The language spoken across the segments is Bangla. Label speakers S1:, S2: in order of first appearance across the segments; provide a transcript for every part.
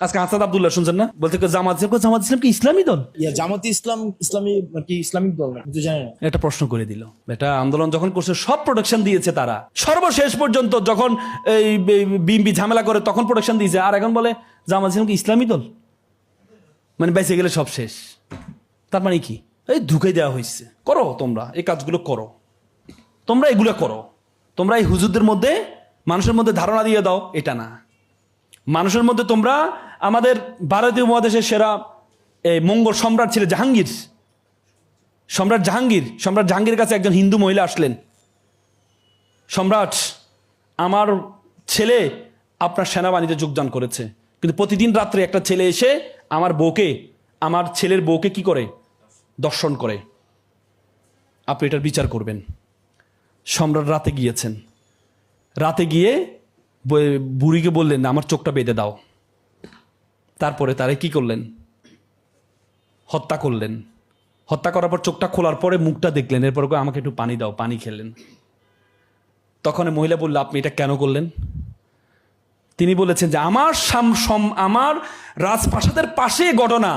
S1: আজকে আসাদ আব্দুল্লাহ শুনছেন না, বলতে জামাত ইসলাম কি ইসলামী দল?
S2: জামাতে ইসলাম ইসলামী কি ইসলামিক দল না কিন্তু জানি না।
S1: একটা প্রশ্ন করে দিল। এটা আন্দোলন যখন করছে সব প্রোটেকশন দিয়েছে তারা, সর্বশেষ পর্যন্ত যখন এই বিএনপি ঝামেলা করে তখন প্রোটেকশন দিয়েছে, আর এখন বলে জামাত ইসলাম কি ইসলামী দল, মানে বেঁচে গেলে সব শেষ। তার মানে কি? এই ধুকাই দেওয়া হয়েছে। করো তোমরা এই কাজগুলো করো, তোমরা এগুলো করো। তোমরা এই হুজুরদের মধ্যে মানুষের মধ্যে ধারণা দিয়ে দাও এটা না। মানুষের মধ্যে তোমরা আমাদের ভারতীয় মহাদেশের সেরা এই মঙ্গল সম্রাট ছিল জাহাঙ্গীর, সম্রাট জাহাঙ্গীরের কাছে একজন হিন্দু মহিলা আসলেন। সম্রাট, আমার ছেলে আপনার সেনাবাহিনীতে যোগদান করেছে, কিন্তু প্রতিদিন রাত্রে একটা ছেলে এসে আমার ছেলের বউকে কি করে? দর্শন করে। আপনি এটার বিচার করবেন। সম্রাট রাতে গিয়েছেন, রাতে গিয়ে বুড়িকে বললেন আমার চোখটা বেঁধে দাও। তারপরে তারে কি করলেন? হত্যা করলেন। হত্যা করার পর চোখটা খোলার পরে মুখটা দেখলেন, এরপর আমাকে একটু পানি দাও, পানি খেলেন। তখন মহিলা বলল আপনি এটা কেন করলেন? তিনি বলেছেন যে আমার রাজপ্রাসাদের পাশে ঘটনা,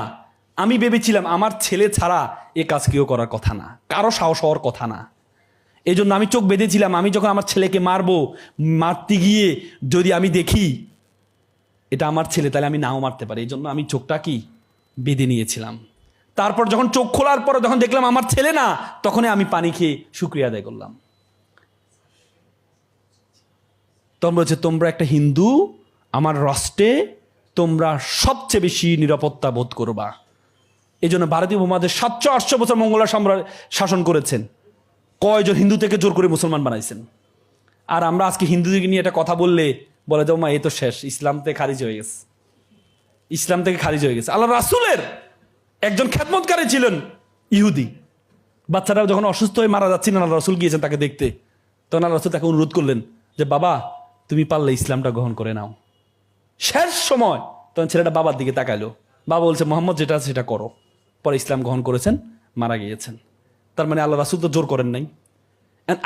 S1: আমি ভেবেছিলাম আমার ছেলে ছাড়া এ কাজ কেউ করার কথা না, কারো সাহস হওয়ার কথা না। এই জন্য আমি চোখ বেঁধেছিলাম। আমি যখন আমার ছেলেকে মারতে গিয়ে যদি আমি দেখি এটা আমার ছেলে, তাহলে আমি নাও মারতে পারি। এই জন্য আমি চোখটা কি বেঁধে নিয়েছিলাম। তারপর যখন চোখ খোলার পর যখন দেখলাম আমার ছেলে না, তখনই আমি পানি খেয়ে শুকরিয়া আদায় করলাম। তোমরা বলছে তোমরা একটা হিন্দু, আমার রাষ্ট্রে তোমরা সবচেয়ে বেশি নিরাপত্তা বোধ করবা। এই জন্য ভারতীয় উপমহাদেশ 700-800 বছর মঙ্গোলরা শাসন করেছেন। কয়জন হিন্দু থেকে জোর করে মুসলমান বানাইছেন। আর আমরা আজকে হিন্দুদেরকে নিয়ে একটা কথা বললে বলে যাও মা এ তো শেষ, ইসলাম থেকে খারিজ হয়ে গেছে, ইসলাম থেকে খারিজ হয়ে গেছে। আল্লাহ রাসূলের একজন খেদমতকারী ছিলেন ইহুদি। বাচ্চারা যখন অসুস্থ হয়ে মারা যাচ্ছিলেন, আল্লাহ রাসূল গিয়েছেন তাকে দেখতে। তখন আল্লাহ রাসূল তাকে অনুরোধ করলেন যে বাবা তুমি পারলে ইসলামটা গ্রহণ করে নাও। শেষ সময় তখন ছেলেটা বাবার দিকে তাকাইলো। বাবা বলছে মোহাম্মদ যেটা আছে সেটা করো। পরে ইসলাম গ্রহণ করেছেন, মারা গিয়েছেন। তার মানে আল্লাহ রাসূল তো জোর করেন নাই।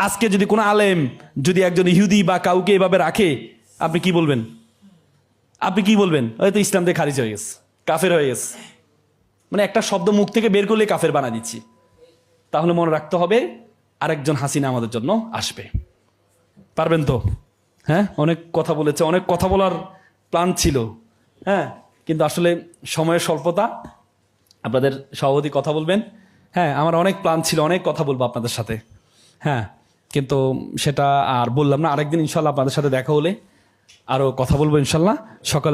S1: আজকে যদি কোনো আলেম যদি একজন ইহুদি বা কাউকে এভাবে রাখে, আপনি কি বলবেন? হয়তো ইসলাম থেকে খারিজ হয়ে গেছে, কাফের হয়ে গেছে। মানে একটা শব্দ মুখ থেকে বের করলে কাফের বানা দিচ্ছি। তাহলে মনে রাখতে হবে আরেকজন হাসিনা আমাদের জন্য আসবে। পারবেন তো? হ্যাঁ, অনেক কথা বলেছে, অনেক কথা বলার প্ল্যান ছিল। হ্যাঁ, কিন্তু আসলে সময়ের স্বল্পতা। আপনাদের সভাপতি কথা বলবেন। হ্যাঁ, আমার অনেক প্ল্যান ছিল, অনেক কথা বলবো আপনাদের সাথে। হ্যাঁ, কিন্তু সেটা আর বললাম না। আরেকদিন ইনশাল্লাহ আপনাদের সাথে দেখা হলে আরও কথা বলবো ইনশাল্লাহ। সকালে